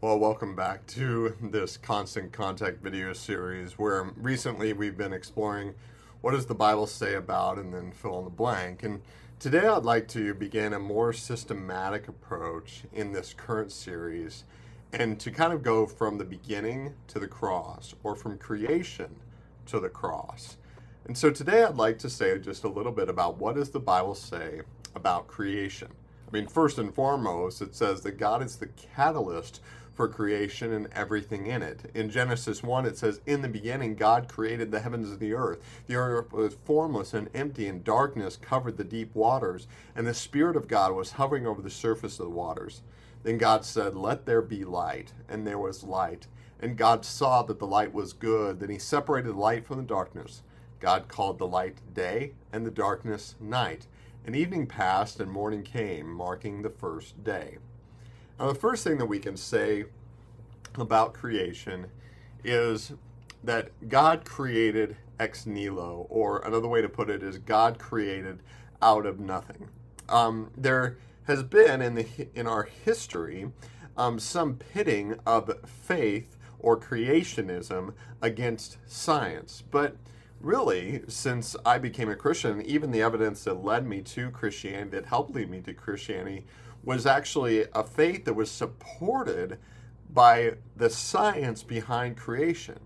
Well, welcome back to this Constant Contact video series where recently we've been exploring what does the Bible say about and then fill in the blank. And today I'd like to begin a more systematic approach in this current series and to kind of go from the beginning to the cross or from creation to the cross. And so today I'd like to say just a little bit about what does the Bible say about creation. I mean, first and foremost, it says that God is the catalyst for creation and everything in it. In Genesis 1, it says, "In the beginning, God created the heavens and the earth. The earth was formless and empty, and darkness covered the deep waters, and the Spirit of God was hovering over the surface of the waters. Then God said, 'Let there be light,' and there was light. And God saw that the light was good. Then he separated light from the darkness. God called the light day, and the darkness night. And evening passed, and morning came, marking the first day." Now, the first thing that we can say about creation is that God created ex nihilo, or another way to put it is God created out of nothing. There has been in our history some pitting of faith or creationism against science, but really, since I became a Christian, even the evidence that led me to Christianity, that helped lead me to Christianity, was actually a faith that was supported by the science behind creation.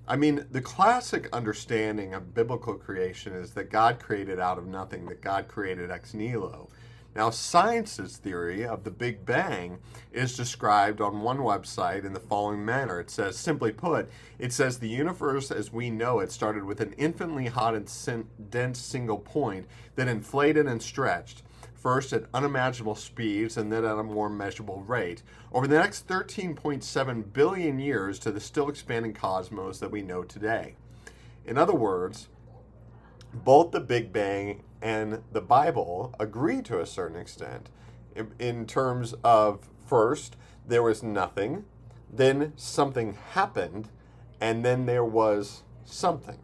I mean, the classic understanding of biblical creation is that God created out of nothing, that God created ex nihilo. Now, science's theory of the Big Bang is described on one website in the following manner. It says, simply put, it says the universe as we know it started with an infinitely hot and dense single point that inflated and stretched, first at unimaginable speeds and then at a more measurable rate, over the next 13.7 billion years to the still expanding cosmos that we know today. In other words, both the Big Bang and the Bible agree to a certain extent in terms of, first, there was nothing, then something happened, and then there was something.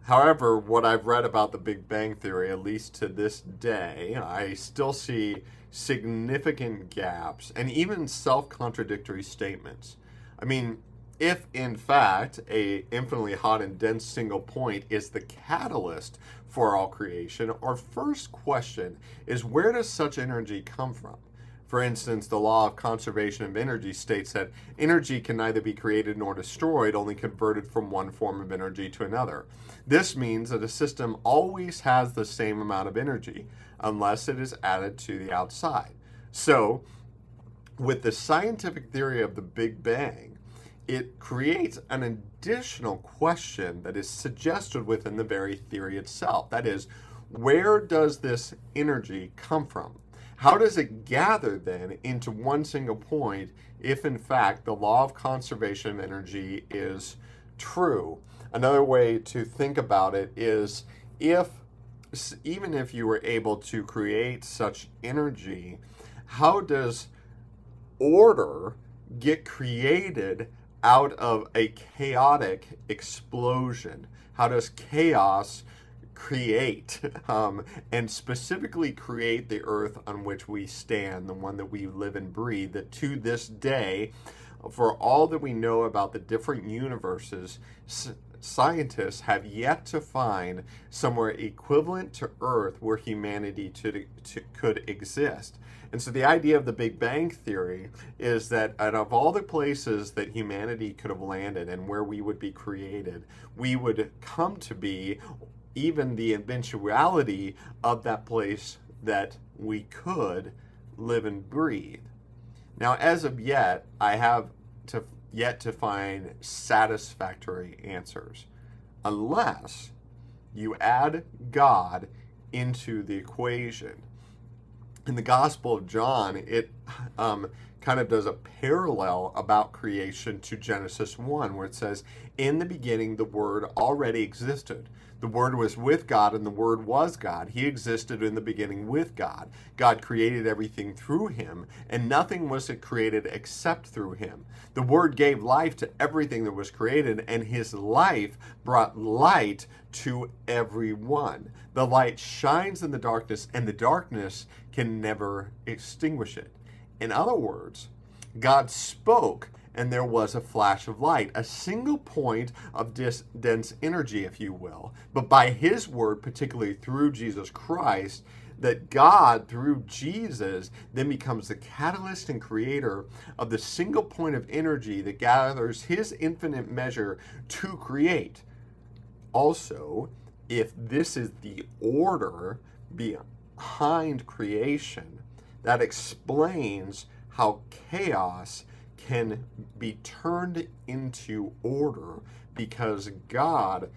However, what I've read about the Big Bang Theory, at least to this day, I still see significant gaps and even self-contradictory statements. I mean, if in fact a infinitely hot and dense single point is the catalyst for all creation, our first question is, where does such energy come from? For instance, the law of conservation of energy states that energy can neither be created nor destroyed, only converted from one form of energy to another. This means that a system always has the same amount of energy, unless it is added to the outside. So, with the scientific theory of the Big Bang, it creates an additional question that is suggested within the very theory itself. That is, where does this energy come from? How does it gather then into one single point if in fact the law of conservation of energy is true? Another way to think about it is, even if you were able to create such energy, how does order get created out of a chaotic explosion? How does chaos create, and specifically create the earth on which we stand, the one that we live and breathe, that to this day, for all that we know about the different universes, scientists have yet to find somewhere equivalent to Earth where humanity could exist. And so the idea of the Big Bang Theory is that out of all the places that humanity could have landed and where we would be created, we would come to be even the eventuality of that place that we could live and breathe. Now, as of yet, I have yet to find satisfactory answers, unless you add God into the equation. In the Gospel of John, it kind of does a parallel about creation to Genesis 1, where it says, "In the beginning, the Word already existed. The Word was with God, and the Word was God. He existed in the beginning with God. God created everything through him, and nothing was created except through him. The Word gave life to everything that was created, and his life brought light to everyone. The light shines in the darkness, and the darkness can never extinguish it." In other words, God spoke, and there was a flash of light, a single point of dense energy, if you will. But by his word, particularly through Jesus Christ, that God, through Jesus, then becomes the catalyst and creator of the single point of energy that gathers his infinite measure to create. Also, if this is the order behind creation, that explains how chaos can be turned into order, because God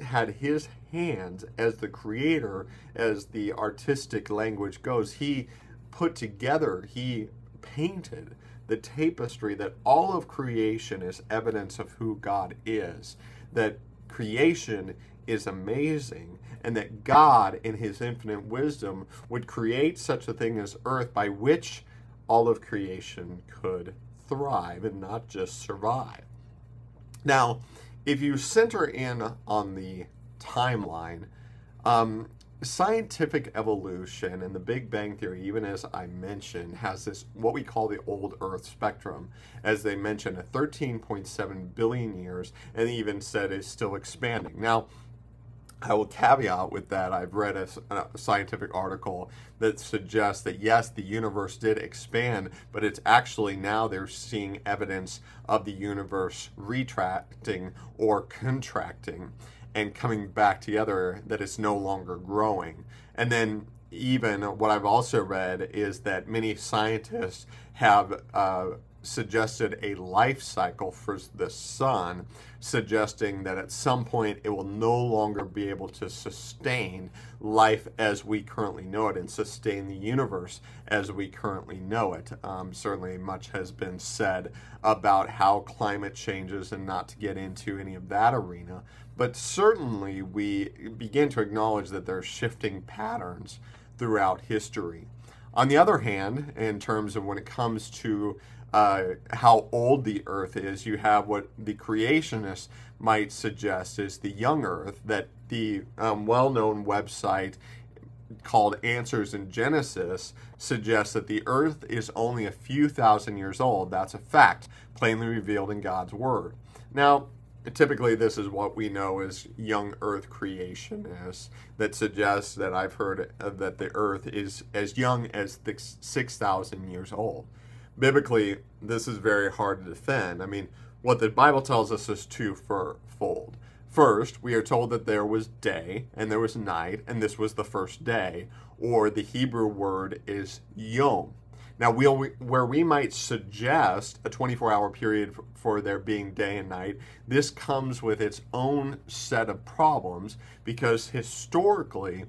had his hands as the creator, as the artistic language goes. He put together, he painted the tapestry that all of creation is evidence of who God is, that creation is amazing, and that God, in his infinite wisdom, would create such a thing as earth by which all of creation could thrive and not just survive. Now, if you center in on the timeline, scientific evolution and the Big Bang Theory, even as I mentioned, has this, what we call the old Earth spectrum, as they mentioned, 13.7 billion years, and even said is still expanding. Now, I will caveat with that, I've read a scientific article that suggests that yes, the universe did expand, but it's actually now they're seeing evidence of the universe retracting or contracting and coming back together, that it's no longer growing. And then even what I've also read is that many scientists have suggested a life cycle for the sun, suggesting that at some point it will no longer be able to sustain life as we currently know it and sustain the universe as we currently know it. Certainly much has been said about how climate changes, and not to get into any of that arena, but certainly we begin to acknowledge that there are shifting patterns throughout history. On the other hand, in terms of when it comes to how old the earth is, you have what the creationists might suggest is the young earth, that the well-known website called Answers in Genesis suggests that the earth is only a few thousand years old. That's a fact, plainly revealed in God's word. Now, typically this is what we know as young earth creationists, that suggests that I've heard that the earth is as young as 6,000 years old. Biblically, this is very hard to defend. I mean, what the Bible tells us is twofold. First, we are told that there was day and there was night, and this was the first day, or the Hebrew word is yom. Now, where we might suggest a 24-hour period for there being day and night, this comes with its own set of problems, because historically,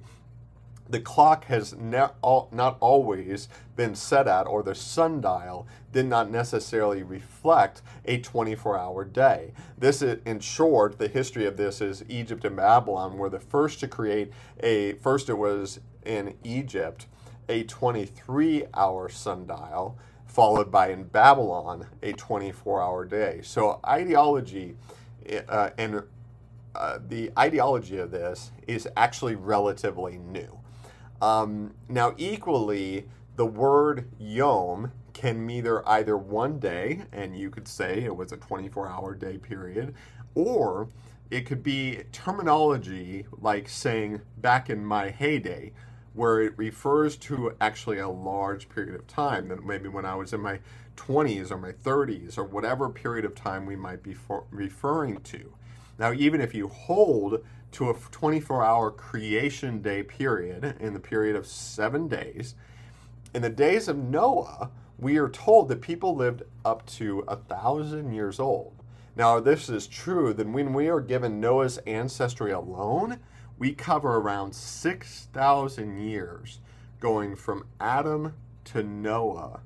the clock has not always been set at, or the sundial did not necessarily reflect a 24-hour day. This is, in short, the history of this is Egypt and Babylon were the first to create first it was in Egypt, a 23-hour sundial, followed by in Babylon, a 24-hour day. So ideology the ideology of this is actually relatively new. Now, equally, the word yom can mean either one day, and you could say it was a 24-hour day period, or it could be terminology like saying back in my heyday, where it refers to actually a large period of time, that maybe when I was in my 20s or my 30s or whatever period of time we might be referring to. Now, even if you hold to a 24-hour creation day period in the period of 7 days, in the days of Noah, we are told that people lived up to 1,000 years old. Now, if this is true, then when we are given Noah's ancestry alone, we cover around 6,000 years, going from Adam to Noah,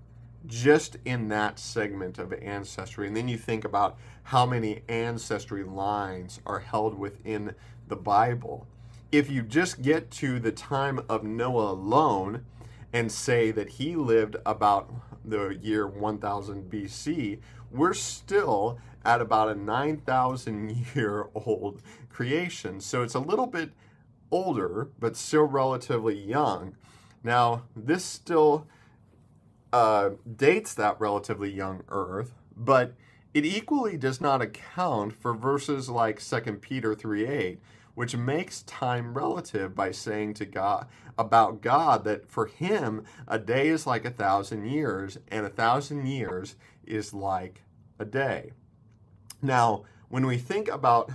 just in that segment of ancestry. And then you think about how many ancestry lines are held within the Bible. If you just get to the time of Noah alone and say that he lived about the year 1000 BC, we're still at about a 9,000-year-old creation. So it's a little bit older, but still relatively young. Now, this still dates that relatively young earth, but it equally does not account for verses like 2 Peter 3:8, which makes time relative by saying to God about God that for him a day is like 1,000 years, and 1,000 years is like a day. Now, when we think about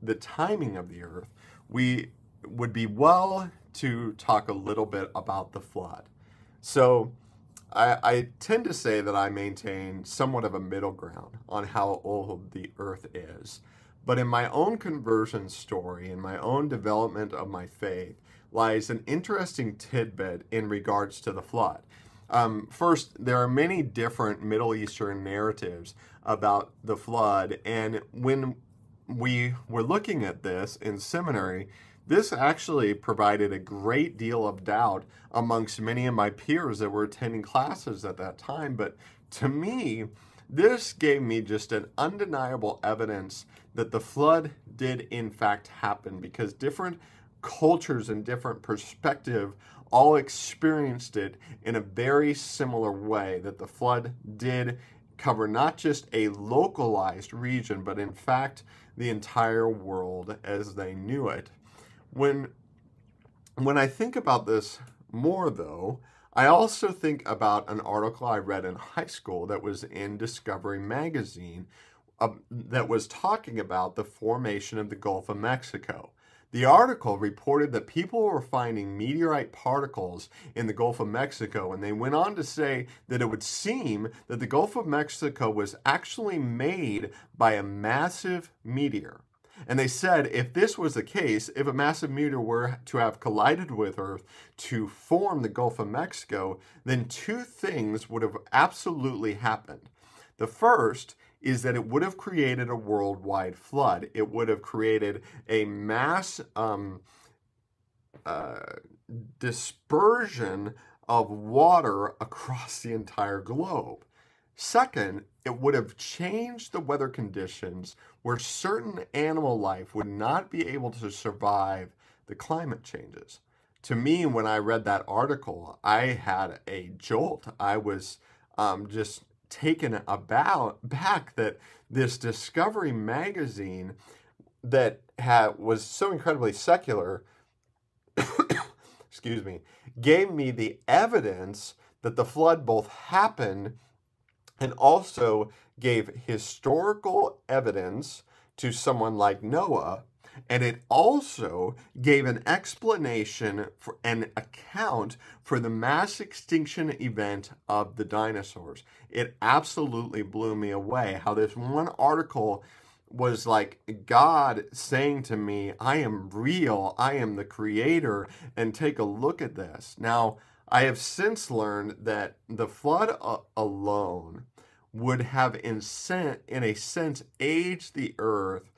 the timing of the earth, we would be well to talk a little bit about the flood. So I tend to say that I maintain somewhat of a middle ground on how old the earth is. But in my own conversion story, in my own development of my faith, lies an interesting tidbit in regards to the flood. First, there are many different Middle Eastern narratives about the flood, and when we were looking at this in seminary, this actually provided a great deal of doubt amongst many of my peers that were attending classes at that time. But to me, this gave me just an undeniable evidence that the flood did in fact happen, because different cultures and different perspective all experienced it in a very similar way, that the flood did cover not just a localized region, but in fact the entire world as they knew it. When I think about this more, though, I also think about an article I read in high school that was in Discovery magazine that was talking about the formation of the Gulf of Mexico. The article reported that people were finding meteorite particles in the Gulf of Mexico, and they went on to say that it would seem that the Gulf of Mexico was actually made by a massive meteor. And they said if this was the case, if a massive meteor were to have collided with Earth to form the Gulf of Mexico, then two things would have absolutely happened. The first is that it would have created a worldwide flood. It would have created a mass dispersion of water across the entire globe. Second, it would have changed the weather conditions where certain animal life would not be able to survive the climate changes. To me, when I read that article, I had a jolt. I was just taken aback that this Discovery magazine that was so incredibly secular, excuse me, gave me the evidence that the flood both happened and also gave historical evidence to someone like Noah, and it also gave an explanation for an account for the mass extinction event of the dinosaurs. It absolutely blew me away how this one article was like God saying to me, I am real, I am the creator, and take a look at this. Now, I have since learned that the flood alone would have, in a sense, aged the earth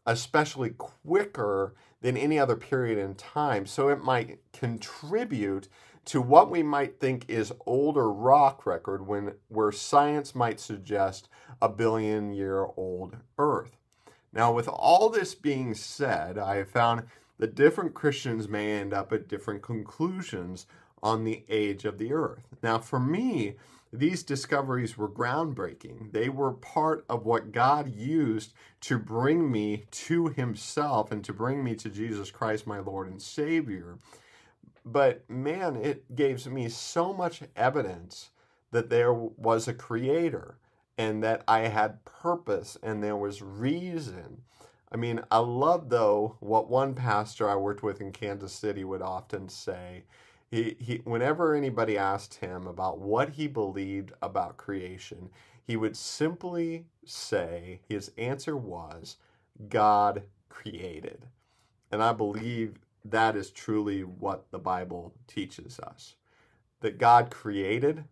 especially quicker than any other period in time. So it might contribute to what we might think is older rock record where science might suggest a billion-year-old Earth. Now, with all this being said, I have found that different Christians may end up at different conclusions on the age of the Earth. Now, for me, these discoveries were groundbreaking. They were part of what God used to bring me to himself and to bring me to Jesus Christ, my Lord and Savior. But man, it gives me so much evidence that there was a creator and that I had purpose and there was reason. I mean, I love, though, what one pastor I worked with in Kansas City would often say. Whenever anybody asked him about what he believed about creation, he would simply say, his answer was, God created. And I believe that is truly what the Bible teaches us. That God created,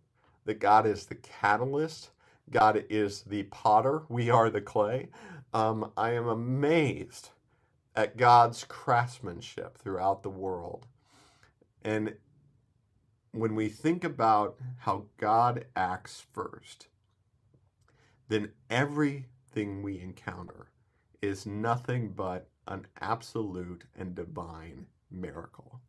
that God is the catalyst, God is the potter, we are the clay. I am amazed at God's craftsmanship throughout the world. And when we think about how God acts first, then everything we encounter is nothing but an absolute and divine miracle.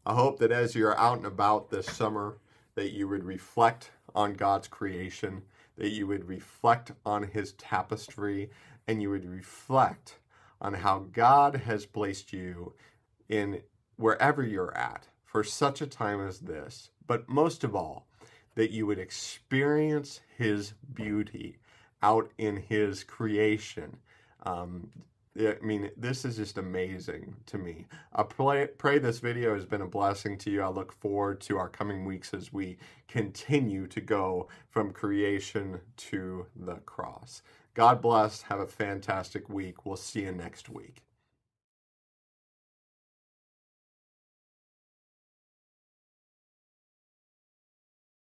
I hope that as you're out and about this summer, that you would reflect on God's creation, that you would reflect on his tapestry, and you would reflect on how God has placed you in wherever you're at for such a time as this. But most of all, that you would experience his beauty out in his creation. I mean, this is just amazing to me. I pray this video has been a blessing to you. I look forward to our coming weeks as we continue to go from creation to the cross. God bless. Have a fantastic week. We'll see you next week.